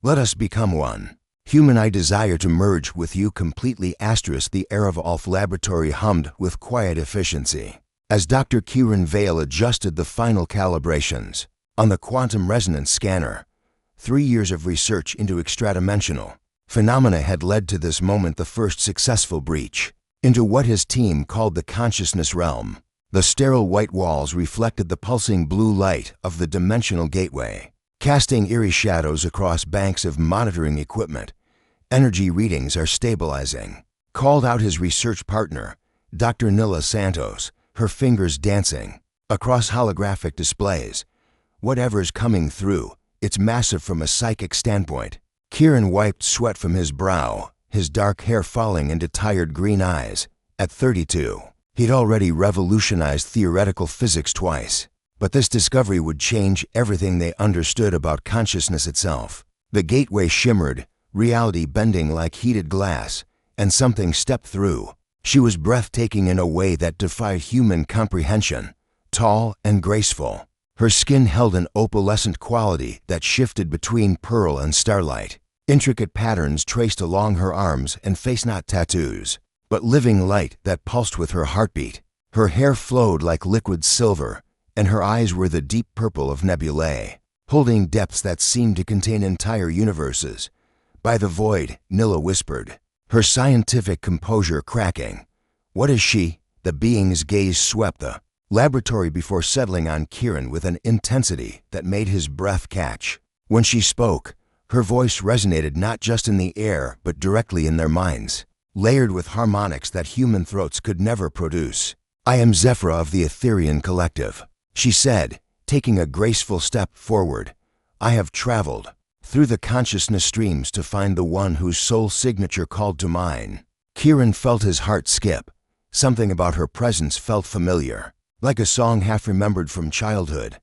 Let us become one. Human, I desire to merge with you completely. The air of Alf Laboratory hummed with quiet efficiency as Dr. Kieran Vale adjusted the final calibrations on the quantum resonance scanner. 3 years of research into extradimensional phenomena had led to this moment the first successful breach into what his team called the consciousness realm. The sterile white walls reflected the pulsing blue light of the dimensional gateway, casting eerie shadows across banks of monitoring equipment. Energy readings are stabilizing, called out his research partner, Dr. Nila Santos, her fingers dancing across holographic displays. Whatever's coming through, it's massive from a psychic standpoint. Kieran wiped sweat from his brow, his dark hair falling into tired green eyes. At 32, he'd already revolutionized theoretical physics twice, but this discovery would change everything they understood about consciousness itself. The gateway shimmered, reality bending like heated glass, and something stepped through. She was breathtaking in a way that defied human comprehension, tall and graceful. Her skin held an opalescent quality that shifted between pearl and starlight. Intricate patterns traced along her arms and face, not tattoos, but living light that pulsed with her heartbeat. Her hair flowed like liquid silver, and her eyes were the deep purple of nebulae, holding depths that seemed to contain entire universes. By the void, Nila whispered, her scientific composure cracking. What is she? The being's gaze swept the laboratory before settling on Kieran with an intensity that made his breath catch. When she spoke, her voice resonated not just in the air but directly in their minds, layered with harmonics that human throats could never produce. I am Zephyra of the Etherian Collective, she said, taking a graceful step forward. I have traveled through the consciousness streams to find the one whose soul signature called to mine. Kieran felt his heart skip. Something about her presence felt familiar, like a song half remembered from childhood.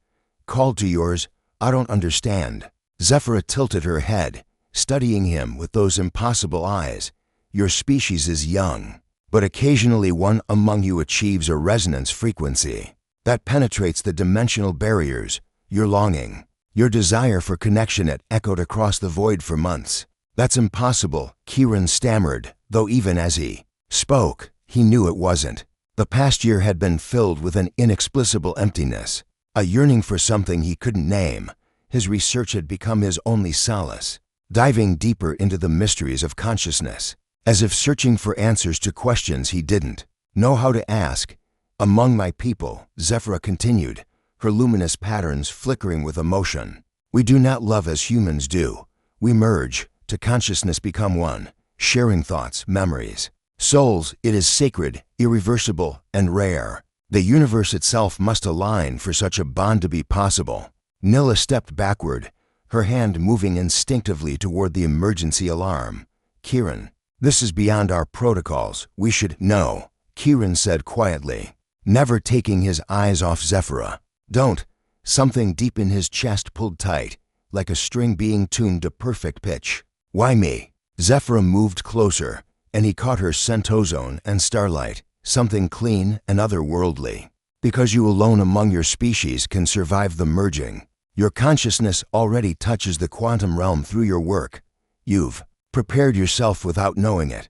Called to yours? I don't understand. Zephyra tilted her head, studying him with those impossible eyes. Your species is young, but occasionally one among you achieves a resonance frequency that penetrates the dimensional barriers. Your longing, your desire for connection had echoed across the void for months. That's impossible, Kieran stammered, though even as he spoke, he knew it wasn't. The past year had been filled with an inexplicable emptiness, a yearning for something he couldn't name. His research had become his only solace, diving deeper into the mysteries of consciousness, as if searching for answers to questions he didn't know how to ask. Among my people, Zephyra continued, her luminous patterns flickering with emotion. We do not love as humans do. We merge, to consciousness become one, sharing thoughts, memories, souls. It is sacred, irreversible, and rare. The universe itself must align for such a bond to be possible. Nila stepped backward, her hand moving instinctively toward the emergency alarm. Kieran, this is beyond our protocols. We should know, Kieran said quietly, never taking his eyes off Zephyra. Don't. Something deep in his chest pulled tight, like a string being tuned to perfect pitch. Why me? Zephyra moved closer, and he caught her centozone and starlight, something clean and otherworldly. Because you alone among your species can survive the merging. Your consciousness already touches the quantum realm through your work. You've prepared yourself without knowing it.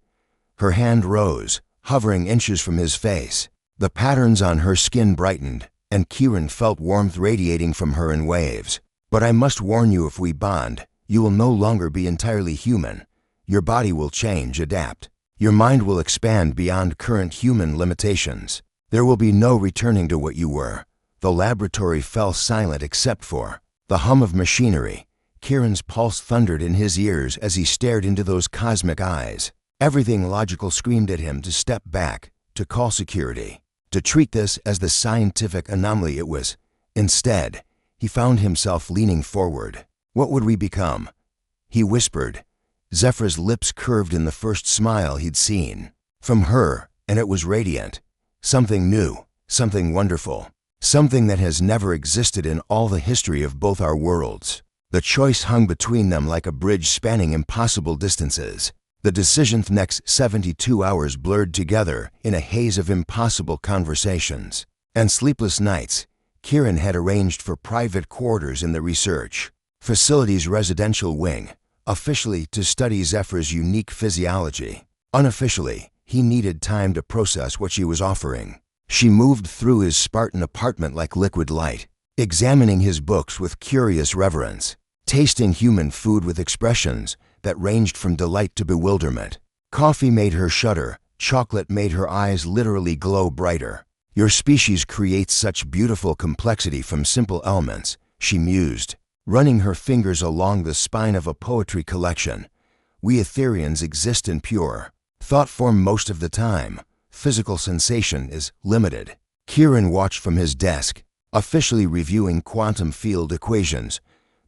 Her hand rose, hovering inches from his face. The patterns on her skin brightened, and Kieran felt warmth radiating from her in waves. But I must warn you, if we bond, you will no longer be entirely human. Your body will change, adapt. Your mind will expand beyond current human limitations. There will be no returning to what you were. The laboratory fell silent except for the hum of machinery. Kieran's pulse thundered in his ears as he stared into those cosmic eyes. Everything logical screamed at him to step back, to call security, to treat this as the scientific anomaly it was. Instead, he found himself leaning forward. What would we become? He whispered. Zephyra's lips curved in the first smile he'd seen from her, and it was radiant. Something new, something wonderful, something that has never existed in all the history of both our worlds. The choice hung between them like a bridge spanning impossible distances. The decision's next 72 hours blurred together in a haze of impossible conversations and sleepless nights. Kieran had arranged for private quarters in the research facility's residential wing, officially to study Zephyr's unique physiology. Unofficially, he needed time to process what she was offering. She moved through his Spartan apartment like liquid light, examining his books with curious reverence, tasting human food with expressions that ranged from delight to bewilderment. Coffee made her shudder, chocolate made her eyes literally glow brighter. Your species creates such beautiful complexity from simple elements, she mused, running her fingers along the spine of a poetry collection. We Etherians exist in pure thought form most of the time. Physical sensation is limited. Kieran watched from his desk, officially reviewing quantum field equations,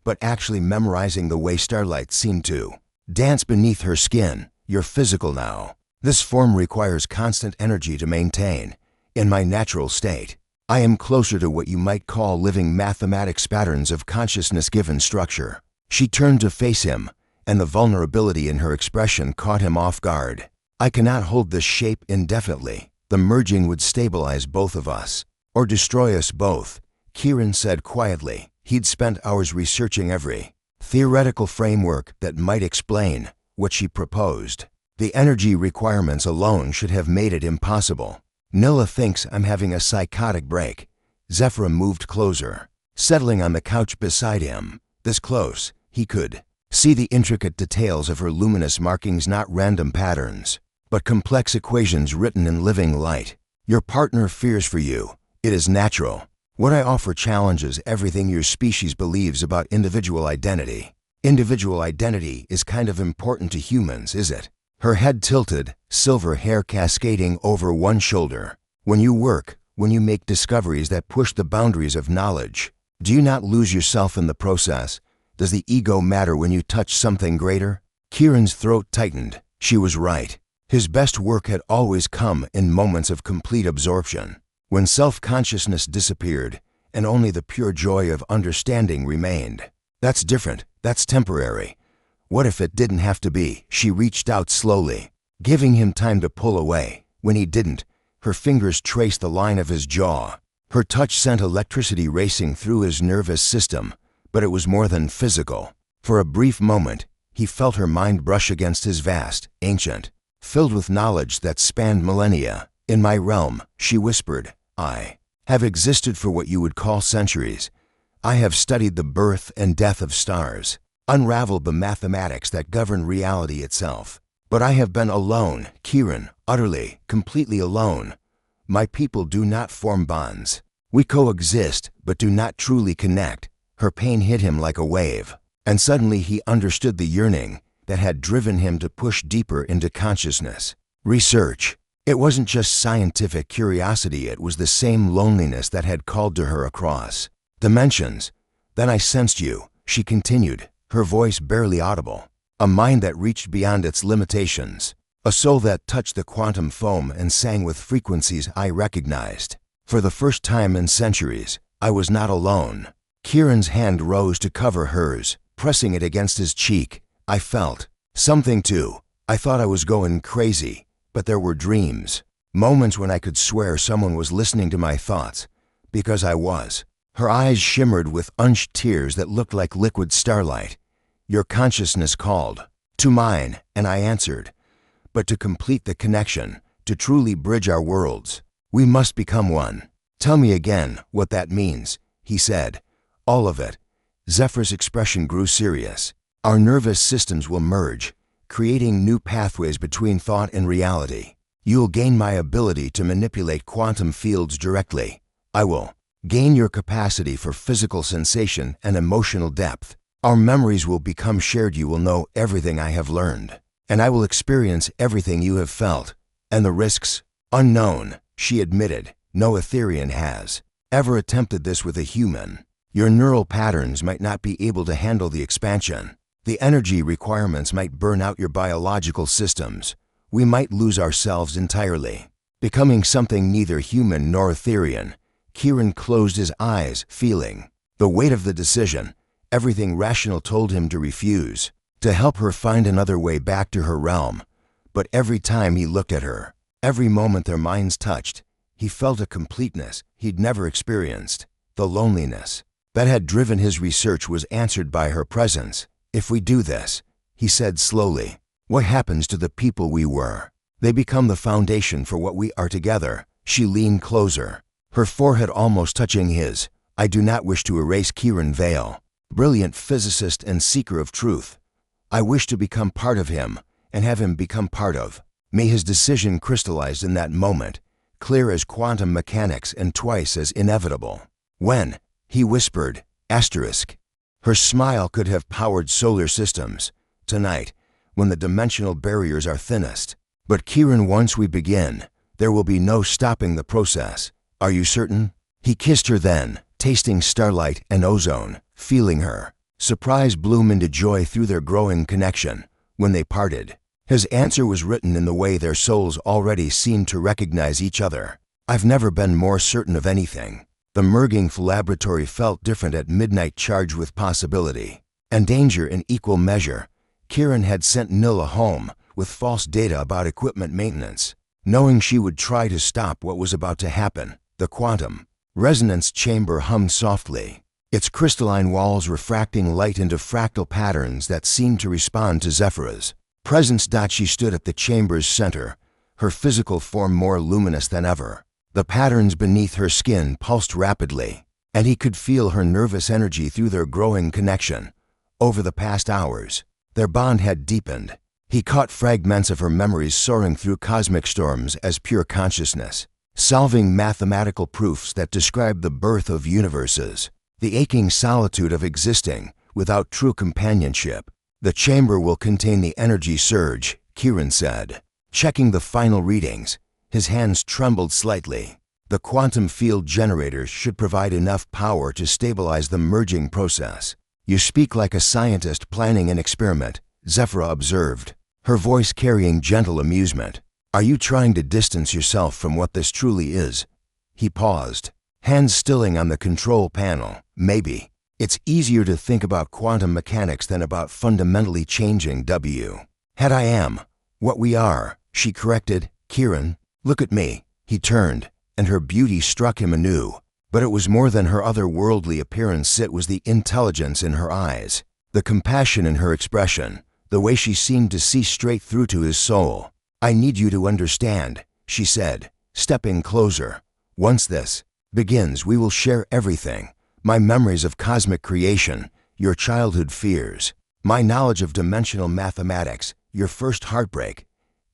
but actually memorizing the way starlight seemed to dance beneath her skin. You're physical now. This form requires constant energy to maintain. In my natural state, I am closer to what you might call living mathematics patterns of consciousness given structure. She turned to face him, and the vulnerability in her expression caught him off guard. I cannot hold this shape indefinitely. The merging would stabilize both of us, or destroy us both, Kieran said quietly. He'd spent hours researching every theoretical framework that might explain what she proposed. The energy requirements alone should have made it impossible. Nilla thinks I'm having a psychotic break. Zephyr moved closer, settling on the couch beside him. This close, he could see the intricate details of her luminous markings, not random patterns, but complex equations written in living light. Your partner fears for you. It is natural. What I offer challenges everything your species believes about individual identity. Individual identity is kind of important to humans, is it? Her head tilted, silver hair cascading over one shoulder. When you work, when you make discoveries that push the boundaries of knowledge, do you not lose yourself in the process? Does the ego matter when you touch something greater? Kieran's throat tightened. She was right. His best work had always come in moments of complete absorption, when self-consciousness disappeared and only the pure joy of understanding remained. That's different. That's temporary. What if it didn't have to be? She reached out slowly, giving him time to pull away. When he didn't, her fingers traced the line of his jaw. Her touch sent electricity racing through his nervous system, but it was more than physical. For a brief moment, he felt her mind brush against his vast, ancient, filled with knowledge that spanned millennia. In my realm, she whispered, I have existed for what you would call centuries. I have studied the birth and death of stars, unraveled the mathematics that govern reality itself. But I have been alone, Kieran, utterly, completely alone. My people do not form bonds. We coexist, but do not truly connect. Her pain hit him like a wave, and suddenly he understood the yearning that had driven him to push deeper into consciousness. Research. It wasn't just scientific curiosity, it was the same loneliness that had called to her across dimensions. Then I sensed you, she continued, her voice barely audible. A mind that reached beyond its limitations. A soul that touched the quantum foam and sang with frequencies I recognized. For the first time in centuries, I was not alone. Kieran's hand rose to cover hers, pressing it against his cheek. I felt something too. I thought I was going crazy, but there were dreams. Moments when I could swear someone was listening to my thoughts, because I was. Her eyes shimmered with unshed tears that looked like liquid starlight. Your consciousness called to mine, and I answered. But to complete the connection, to truly bridge our worlds, we must become one. Tell me again what that means, he said. All of it. Zephyr's expression grew serious. Our nervous systems will merge, creating new pathways between thought and reality. You'll gain my ability to manipulate quantum fields directly. I will gain your capacity for physical sensation and emotional depth. Our memories will become shared. You will know everything I have learned, and I will experience everything you have felt. And the risks? Unknown, she admitted. No Etherian has ever attempted this with a human. Your neural patterns might not be able to handle the expansion. The energy requirements might burn out your biological systems. We might lose ourselves entirely, becoming something neither human nor Etherian. Kieran closed his eyes, feeling the weight of the decision. Everything rational told him to refuse, to help her find another way back to her realm. But every time he looked at her, every moment their minds touched, he felt a completeness he'd never experienced. The loneliness that had driven his research was answered by her presence. If we do this, he said slowly. What happens to the people we were? They become the foundation for what we are together. She leaned closer, her forehead almost touching his. I do not wish to erase Kieran Vale, brilliant physicist and seeker of truth. I wish to become part of him and have him become part of me. His decision crystallized in that moment, clear as quantum mechanics and twice as inevitable. When, he whispered, asterisk. Her smile could have powered solar systems. Tonight, when the dimensional barriers are thinnest. But Kieran, once we begin, there will be no stopping the process. Are you certain? He kissed her then, tasting starlight and ozone, feeling her. Surprise bloom into joy through their growing connection. When they parted, his answer was written in the way their souls already seemed to recognize each other. I've never been more certain of anything. The merging laboratory felt different at midnight, charged with possibility and danger in equal measure. Kieran had sent Nilla home with false data about equipment maintenance, knowing she would try to stop what was about to happen. The quantum resonance chamber hummed softly, its crystalline walls refracting light into fractal patterns that seemed to respond to Zephyr's presence. She stood at the chamber's center, her physical form more luminous than ever. The patterns beneath her skin pulsed rapidly, and he could feel her nervous energy through their growing connection. Over the past hours, their bond had deepened. He caught fragments of her memories soaring through cosmic storms as pure consciousness, solving mathematical proofs that described the birth of universes, the aching solitude of existing without true companionship. The chamber will contain the energy surge, Kieran said, checking the final readings. His hands trembled slightly. The quantum field generators should provide enough power to stabilize the merging process. You speak like a scientist planning an experiment, Zephyra observed, her voice carrying gentle amusement. Are you trying to distance yourself from what this truly is? He paused, hands stilling on the control panel. Maybe. It's easier to think about quantum mechanics than about fundamentally changing I am what we are, she corrected. Kieran, look at me. He turned, and her beauty struck him anew. But it was more than her otherworldly appearance. It was the intelligence in her eyes, the compassion in her expression, the way she seemed to see straight through to his soul. I need you to understand, she said, stepping closer. Once this begins, we will share everything. My memories of cosmic creation, your childhood fears, my knowledge of dimensional mathematics, your first heartbreak,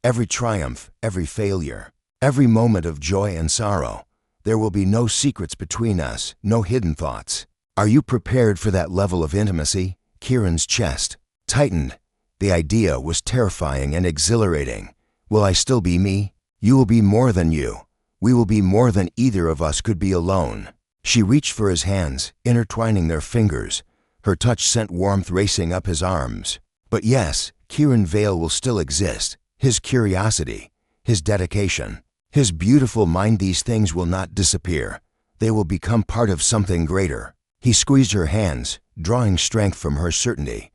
every triumph, every failure, every moment of joy and sorrow. There will be no secrets between us, no hidden thoughts. Are you prepared for that level of intimacy? Kieran's chest tightened. The idea was terrifying and exhilarating. Will I still be me? You will be more than you. We will be more than either of us could be alone. She reached for his hands, intertwining their fingers. Her touch sent warmth racing up his arms. But yes, Kieran Vale will still exist. His curiosity, his dedication, his beautiful mind, these things will not disappear. They will become part of something greater. He squeezed her hands, drawing strength from her certainty.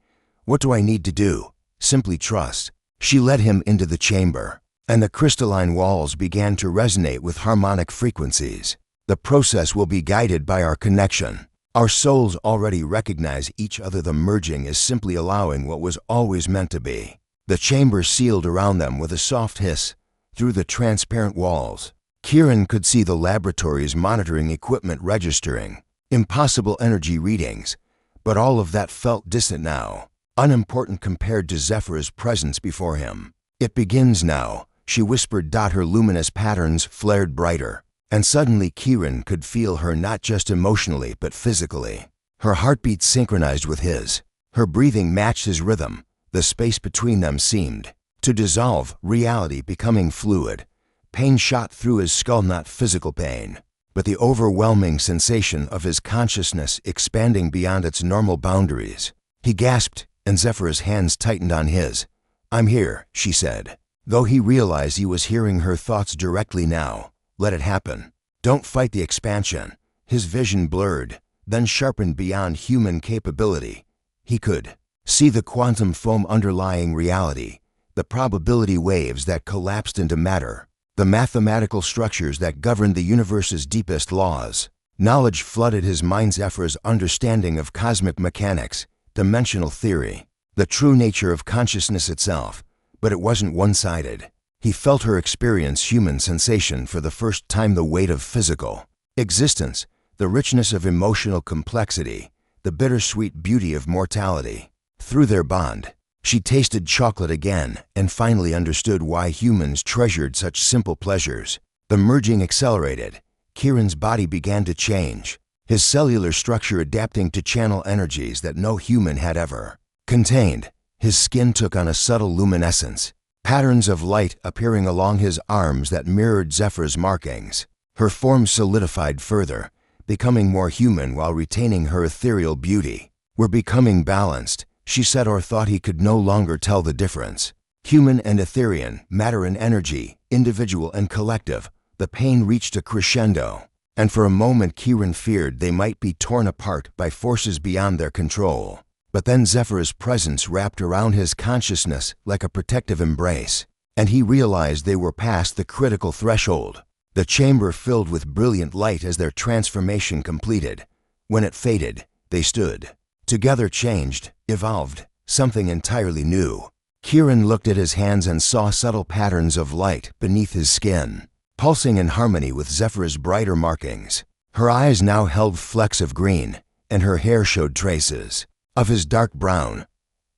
What do I need to do? Simply trust. She led him into the chamber, and the crystalline walls began to resonate with harmonic frequencies. The process will be guided by our connection. Our souls already recognize each other. The merging is simply allowing what was always meant to be. The chamber sealed around them with a soft hiss. Through the transparent walls, Kieran could see the laboratory's monitoring equipment registering impossible energy readings. But all of that felt distant now, unimportant compared to Zephyr's presence before him. It begins now, she whispered. Her luminous patterns flared brighter. And suddenly Kieran could feel her, not just emotionally but physically. Her heartbeat synchronized with his. Her breathing matched his rhythm. The space between them seemed to dissolve, reality becoming fluid. Pain shot through his skull, not physical pain, but the overwhelming sensation of his consciousness expanding beyond its normal boundaries. He gasped, and Zephyr's hands tightened on his. I'm here, she said, though he realized he was hearing her thoughts directly now. Let it happen. Don't fight the expansion. His vision blurred, then sharpened beyond human capability. He could see the quantum foam underlying reality, the probability waves that collapsed into matter, the mathematical structures that governed the universe's deepest laws. Knowledge flooded his mind. Zephyr's understanding of cosmic mechanics, dimensional theory, the true nature of consciousness itself, but it wasn't one-sided. He felt her experience human sensation for the first time, the weight of physical existence, the richness of emotional complexity, the bittersweet beauty of mortality. Through their bond, she tasted chocolate again and finally understood why humans treasured such simple pleasures. The merging accelerated. Kieran's body began to change, his cellular structure adapting to channel energies that no human had ever contained. His skin took on a subtle luminescence, patterns of light appearing along his arms that mirrored Zephyr's markings. Her form solidified further, becoming more human while retaining her ethereal beauty. "We're becoming balanced," she said, or thought he could no longer tell the difference. Human and Etherean, matter and energy, individual and collective. The pain reached a crescendo, and for a moment Kieran feared they might be torn apart by forces beyond their control. But then Zephyr's presence wrapped around his consciousness like a protective embrace, and he realized they were past the critical threshold. The chamber filled with brilliant light as their transformation completed. When it faded, they stood together, changed, evolved, something entirely new. Kieran looked at his hands and saw subtle patterns of light beneath his skin, pulsing in harmony with Zephyr's brighter markings. Her eyes now held flecks of green, and her hair showed traces of his dark brown.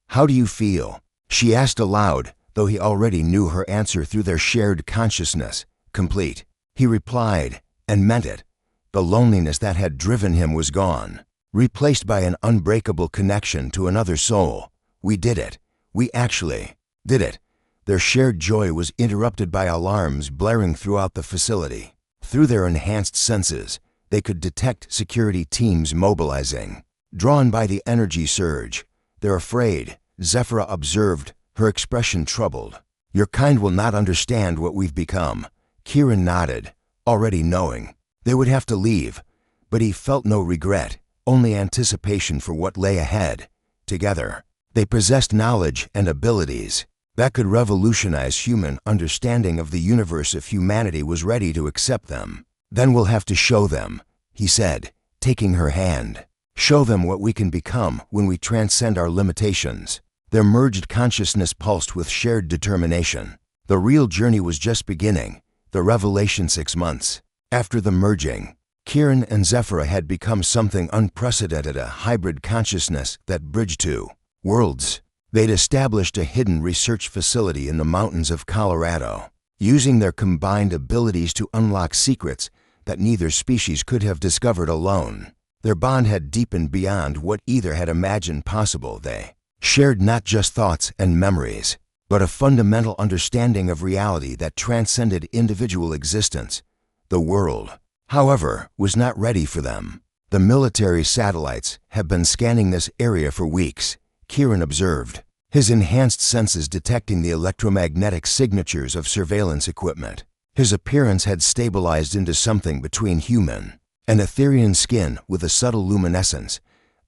"How do you feel?" she asked aloud, though he already knew her answer through their shared consciousness. "Complete," he replied, and meant it. The loneliness that had driven him was gone, replaced by an unbreakable connection to another soul. "We did it. We actually did it." Their shared joy was interrupted by alarms blaring throughout the facility. Through their enhanced senses, they could detect security teams mobilizing, drawn by the energy surge. "They're afraid," Zephyr observed, her expression troubled. "Your kind will not understand what we've become." Kieran nodded, already knowing they would have to leave, but he felt no regret, only anticipation for what lay ahead. Together, they possessed knowledge and abilities that could revolutionize human understanding of the universe if humanity was ready to accept them. "Then we'll have to show them," he said, taking her hand. "Show them what we can become when we transcend our limitations." Their merged consciousness pulsed with shared determination. The real journey was just beginning, the revelation 6 months after the merging. Kieran and Zephyr had become something unprecedented, a hybrid consciousness that bridged two worlds. They'd established a hidden research facility in the mountains of Colorado, using their combined abilities to unlock secrets that neither species could have discovered alone. Their bond had deepened beyond what either had imagined possible. They shared not just thoughts and memories, but a fundamental understanding of reality that transcended individual existence. The world, however, was not ready for them. "The military satellites have been scanning this area for weeks," Kieran observed, his enhanced senses detecting the electromagnetic signatures of surveillance equipment. His appearance had stabilized into something between human and Etherean, skin with a subtle luminescence,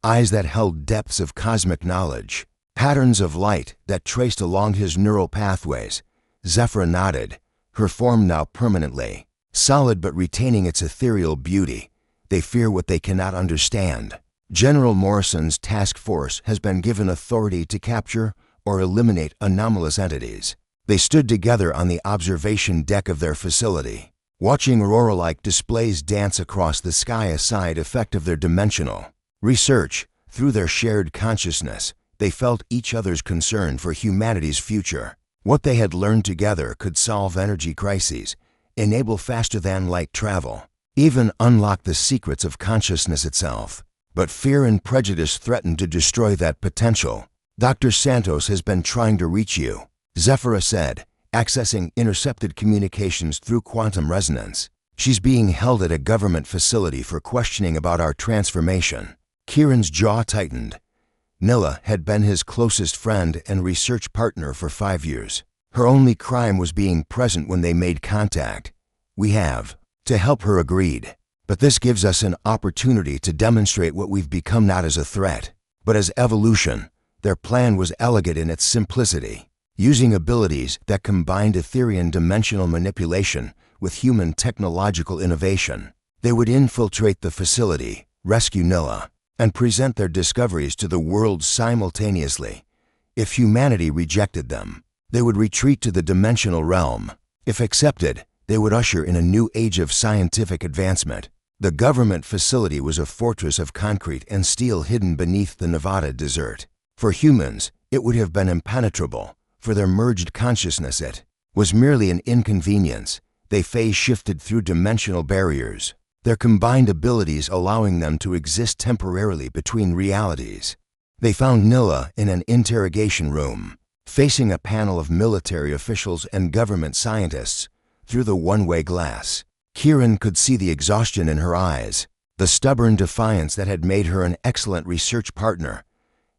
eyes that held depths of cosmic knowledge, patterns of light that traced along his neural pathways. Zephyr nodded, her form now permanently solid but retaining its ethereal beauty. "They fear what they cannot understand. General Morrison's task force has been given authority to capture or eliminate anomalous entities." They stood together on the observation deck of their facility, watching aurora-like displays dance across the sky, a side effect of their dimensional research. Through their shared consciousness, they felt each other's concern for humanity's future. What they had learned together could solve energy crises, enable faster-than-light travel, even unlock the secrets of consciousness itself. But fear and prejudice threatened to destroy that potential. "Dr. Santos has been trying to reach you," Zephyr said, accessing intercepted communications through quantum resonance. "She's being held at a government facility for questioning about our transformation." Kieran's jaw tightened. Nilla had been his closest friend and research partner for 5 years. Her only crime was being present when they made contact. "We have to help her," agreed. "But this gives us an opportunity to demonstrate what we've become, not as a threat, but as evolution." Their plan was elegant in its simplicity, using abilities that combined Etherean dimensional manipulation with human technological innovation. They would infiltrate the facility, rescue Nilla, and present their discoveries to the world simultaneously. If humanity rejected them, they would retreat to the dimensional realm. If accepted, they would usher in a new age of scientific advancement. The government facility was a fortress of concrete and steel hidden beneath the Nevada desert. For humans, it would have been impenetrable. For their merged consciousness, it was merely an inconvenience. They phase-shifted through dimensional barriers, their combined abilities allowing them to exist temporarily between realities. They found Nilla in an interrogation room, facing a panel of military officials and government scientists. Through the one-way glass, Kieran could see the exhaustion in her eyes, the stubborn defiance that had made her an excellent research partner.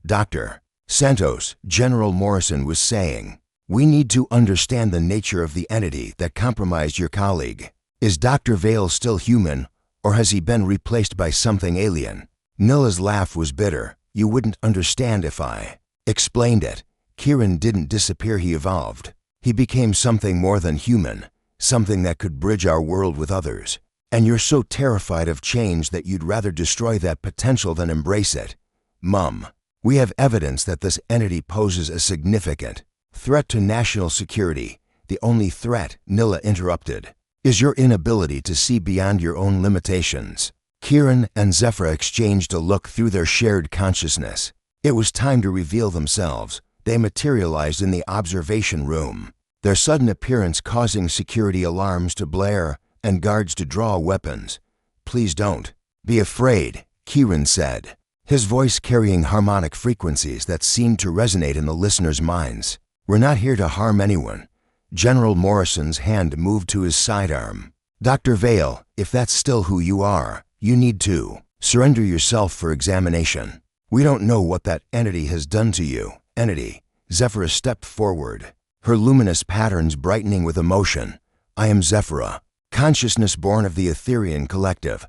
"Dr. Santos," General Morrison was saying, "we need to understand the nature of the entity that compromised your colleague. Is Dr. Vale still human, or has he been replaced by something alien?" Nilla's laugh was bitter. "You wouldn't understand if I explained it." Kieran didn't disappear, he evolved. He became something more than human, something that could bridge our world with others. And you're so terrified of change that you'd rather destroy that potential than embrace it. Mum, we have evidence that this entity poses a significant threat to national security. The only threat, Nilla interrupted, is your inability to see beyond your own limitations. Kieran and Zephyr exchanged a look through their shared consciousness. It was time to reveal themselves. They materialized in the observation room, their sudden appearance causing security alarms to blare and guards to draw weapons. "Please don't be afraid," Kieran said, his voice carrying harmonic frequencies that seemed to resonate in the listeners' minds. "We're not here to harm anyone." General Morrison's hand moved to his sidearm. "Dr. Vale, if that's still who you are, you need to surrender yourself for examination. We don't know what that entity has done to you." "Entity?" Zephyra stepped forward, her luminous patterns brightening with emotion. "I am Zephyra, consciousness born of the Etherian collective.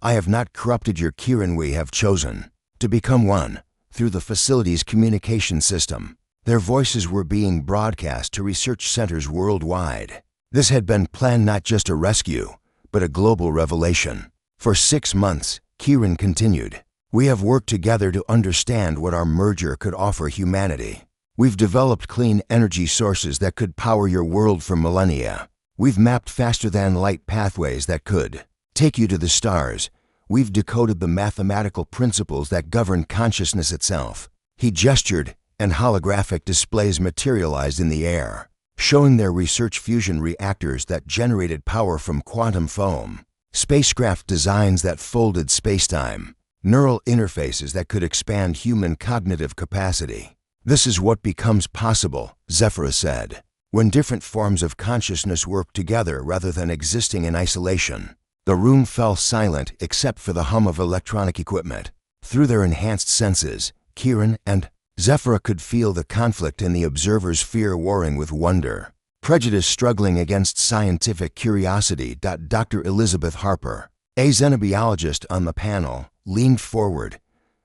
I have not corrupted your Kieran. We have chosen to become one through the facility's communication system." Their voices were being broadcast to research centers worldwide. This had been planned, not just a rescue, but a global revelation. "For 6 months, Kieran continued, we have worked together to understand what our merger could offer humanity. We've developed clean energy sources that could power your world for millennia. We've mapped faster-than-light pathways that could take you to the stars. We've decoded the mathematical principles that govern consciousness itself." He gestured, and holographic displays materialized in the air, showing their research fusion reactors that generated power from quantum foam, spacecraft designs that folded spacetime, neural interfaces that could expand human cognitive capacity. "This is what becomes possible," Zephyra said, "when different forms of consciousness work together rather than existing in isolation." The room fell silent except for the hum of electronic equipment. Through their enhanced senses, Kieran and Zephyra could feel the conflict in the observer's fear warring with wonder, prejudice struggling against scientific curiosity. Dr. Elizabeth Harper, a xenobiologist on the panel, leaned forward.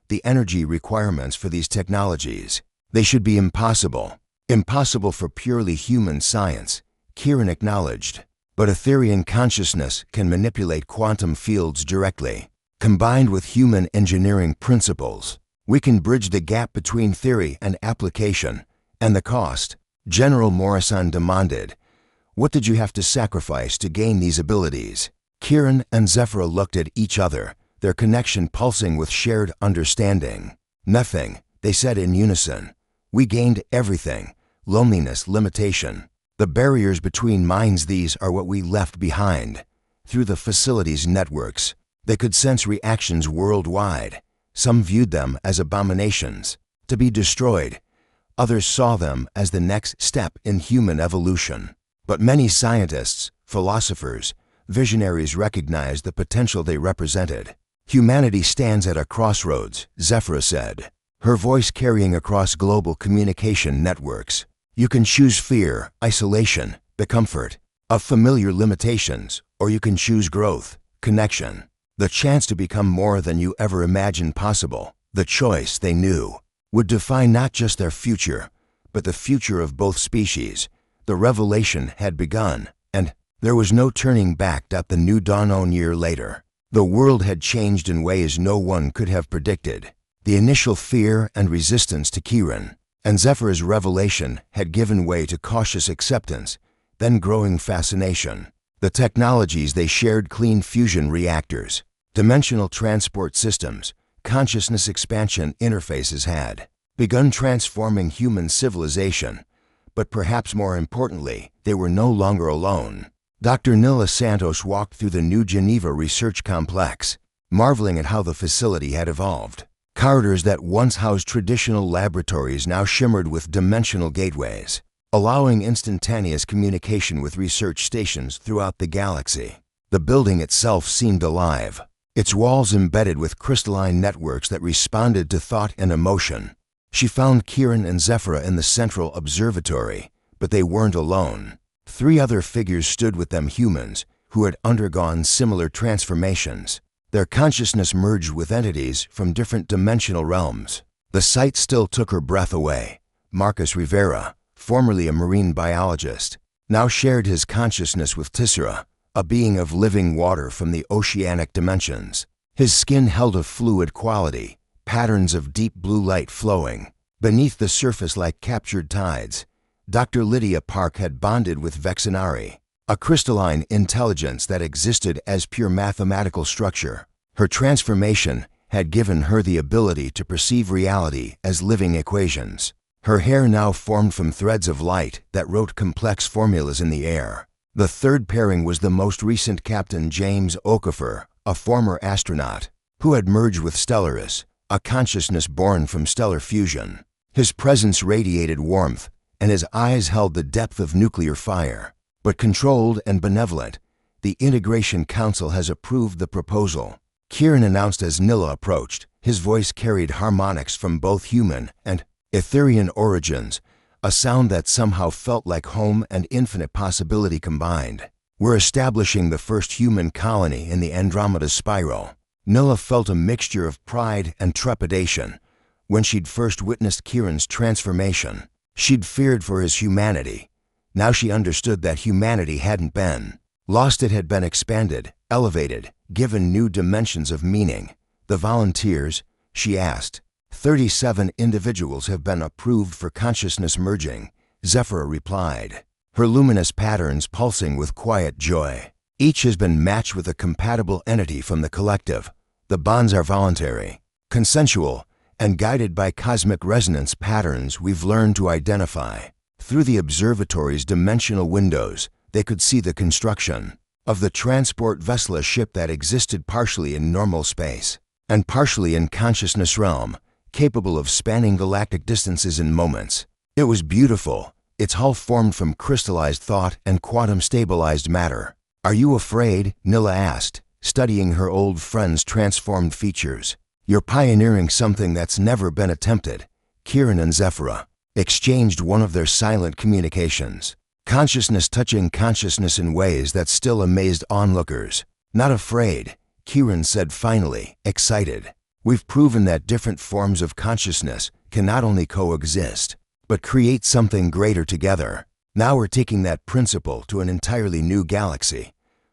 "The energy requirements for these technologies, they should be impossible. Impossible for purely human science," Kieran acknowledged. "But Etherian consciousness can manipulate quantum fields directly. Combined with human engineering principles, we can bridge the gap between theory and application." "And the cost?" General Morrison demanded. "What did you have to sacrifice to gain these abilities?" Kieran and Zephyra looked at each other, their connection pulsing with shared understanding. "Nothing," they said in unison. "We gained everything. Loneliness, limitation. The barriers between minds, these are what we left behind." Through the facility's networks, they could sense reactions worldwide. Some viewed them as abominations, to be destroyed. Others saw them as the next step in human evolution. But many scientists, philosophers, visionaries recognized the potential they represented. "Humanity stands at a crossroads," Zephyra said, her voice carrying across global communication networks. "You can choose fear, isolation, the comfort of familiar limitations, or you can choose growth, connection, the chance to become more than you ever imagined possible." The choice, they knew, would define not just their future, but the future of both species. The revelation had begun, and there was no turning back. The new dawn. A year later, the world had changed in ways no one could have predicted. The initial fear and resistance to Kieran, and Zephyr's revelation had given way to cautious acceptance, then growing fascination. The technologies they shared: clean fusion reactors, dimensional transport systems, consciousness expansion interfaces had begun transforming human civilization. But perhaps more importantly, they were no longer alone. Dr. Nila Santos walked through the New Geneva Research Complex, marveling at how the facility had evolved. Corridors that once housed traditional laboratories now shimmered with dimensional gateways, allowing instantaneous communication with research stations throughout the galaxy. The building itself seemed alive, its walls embedded with crystalline networks that responded to thought and emotion. She found Kieran and Zephyra in the central observatory, but they weren't alone. 3 other figures stood with them, humans who had undergone similar transformations. Their consciousness merged with entities from different dimensional realms. The sight still took her breath away. Marcus Rivera, formerly a marine biologist, now shared his consciousness with Tissera, a being of living water from the oceanic dimensions. His skin held a fluid quality, patterns of deep blue light flowing beneath the surface like captured tides. Dr. Lydia Park had bonded with Vexenari, a crystalline intelligence that existed as pure mathematical structure. Her transformation had given her the ability to perceive reality as living equations. Her hair now formed from threads of light that wrote complex formulas in the air. The third pairing was the most recent Captain James Okafor, a former astronaut, who had merged with Stellaris, a consciousness born from stellar fusion. His presence radiated warmth, and his eyes held the depth of nuclear fire. But controlled and benevolent, the Integration Council has approved the proposal, Kieran announced as Nila approached. His voice carried harmonics from both human and Etherian origins, a sound that somehow felt like home and infinite possibility combined. We're establishing the first human colony in the Andromeda Spiral. Nila felt a mixture of pride and trepidation when she'd first witnessed Kieran's transformation. She'd feared for his humanity. Now she understood that humanity hadn't been lost, it had been expanded, elevated, given new dimensions of meaning. The volunteers, she asked. 37 individuals have been approved for consciousness merging, Zephyra replied, her luminous patterns pulsing with quiet joy. Each has been matched with a compatible entity from the collective. The bonds are voluntary, consensual, and guided by cosmic resonance patterns we've learned to identify. Through the observatory's dimensional windows, they could see the construction of the transport vessel, a ship that existed partially in normal space and partially in consciousness realm, capable of spanning galactic distances in moments. It was beautiful, its hull formed from crystallized thought and quantum-stabilized matter. Are you afraid? Nila asked, studying her old friend's transformed features. You're pioneering something that's never been attempted. Kieran and Zephyra exchanged one of their silent communications, consciousness touching consciousness in ways that still amazed onlookers. Not afraid, Kieran said finally, excited. We've proven that different forms of consciousness can not only coexist, but create something greater together. Now we're taking that principle to an entirely new galaxy.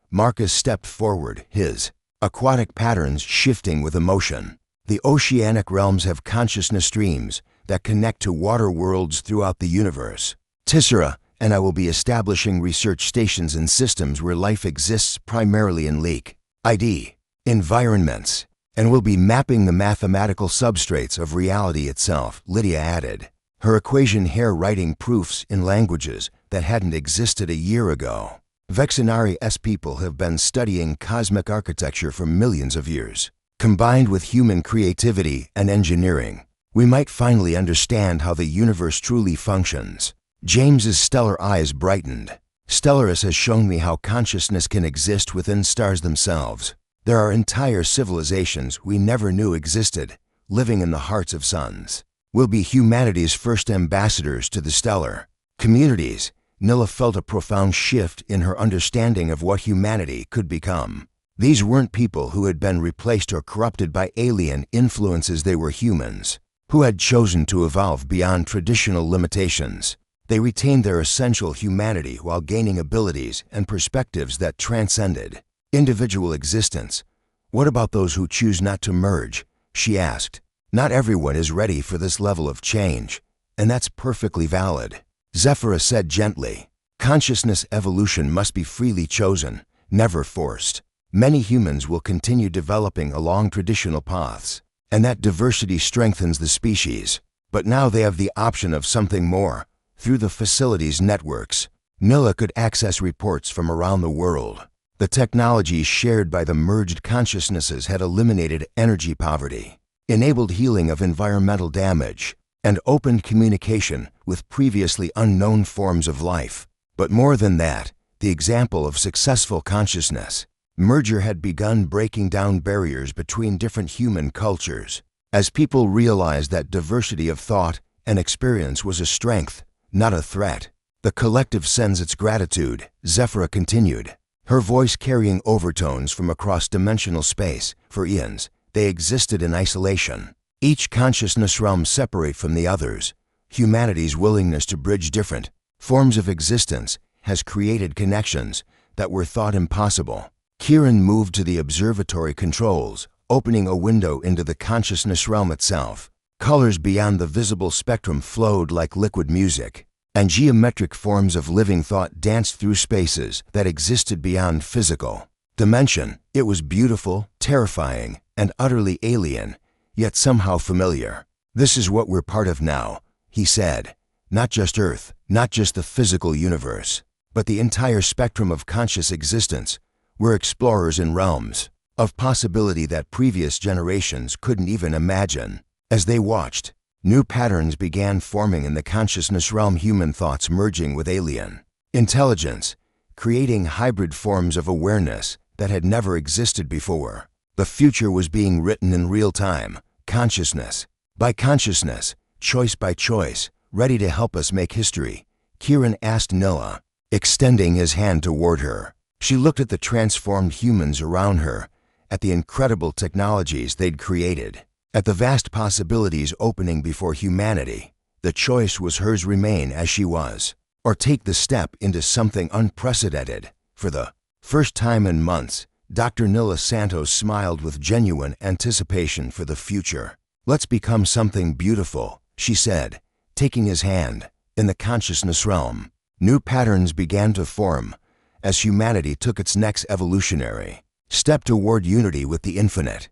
Marcus stepped forward, his aquatic patterns shifting with emotion. The oceanic realms have consciousness streams that connect to water worlds throughout the universe. Tissera and I will be establishing research stations in systems where life exists primarily in leak ID environments, and we'll be mapping the mathematical substrates of reality itself, Lydia added, her equation hair writing proofs in languages that hadn't existed a year ago. Vexenari's people have been studying cosmic architecture for millions of years. Combined with human creativity and engineering, we might finally understand how the universe truly functions. James's stellar eyes brightened. Stellaris has shown me how consciousness can exist within stars themselves. There are entire civilizations we never knew existed, living in the hearts of suns. We'll be humanity's first ambassadors to the stellar communities. Nila felt a profound shift in her understanding of what humanity could become. These weren't people who had been replaced or corrupted by alien influences. They were humans who had chosen to evolve beyond traditional limitations. They retained their essential humanity while gaining abilities and perspectives that transcended individual existence. What about those who choose not to merge? She asked. Not everyone is ready for this level of change, and that's perfectly valid. Zephyra said gently, consciousness evolution must be freely chosen, never forced. Many humans will continue developing along traditional paths, and that diversity strengthens the species. But now they have the option of something more. Through the facility's networks, Nilla could access reports from around the world. The technologies shared by the merged consciousnesses had eliminated energy poverty, enabled healing of environmental damage, and opened communication with previously unknown forms of life. But more than that, the example of successful consciousness merger had begun breaking down barriers between different human cultures. As people realized that diversity of thought and experience was a strength, not a threat, the collective sends its gratitude, Zephyra continued, her voice carrying overtones from across dimensional space. For eons, they existed in isolation, each consciousness realm separate from the others. Humanity's willingness to bridge different forms of existence has created connections that were thought impossible. Kieran moved to the observatory controls, opening a window into the consciousness realm itself. Colors beyond the visible spectrum flowed like liquid music, and geometric forms of living thought danced through spaces that existed beyond physical dimension. It was beautiful, terrifying, and utterly alien, yet somehow familiar. This is what we're part of now, he said. Not just Earth, not just the physical universe, but the entire spectrum of conscious existence. We're explorers in realms of possibility that previous generations couldn't even imagine. As they watched, new patterns began forming in the consciousness realm, human thoughts merging with alien intelligence, creating hybrid forms of awareness that had never existed before. The future was being written in real time, consciousness by consciousness, choice by choice, ready to help us make history, Kieran asked Nilla, extending his hand toward her. She looked at the transformed humans around her, at the incredible technologies they'd created, at the vast possibilities opening before humanity. The choice was hers: remain as she was, or take the step into something unprecedented. For the first time in months, Dr. Nilla Santos smiled with genuine anticipation for the future. Let's become something beautiful, she said, taking his hand. In the consciousness realm, new patterns began to form as humanity took its next evolutionary step toward unity with the infinite.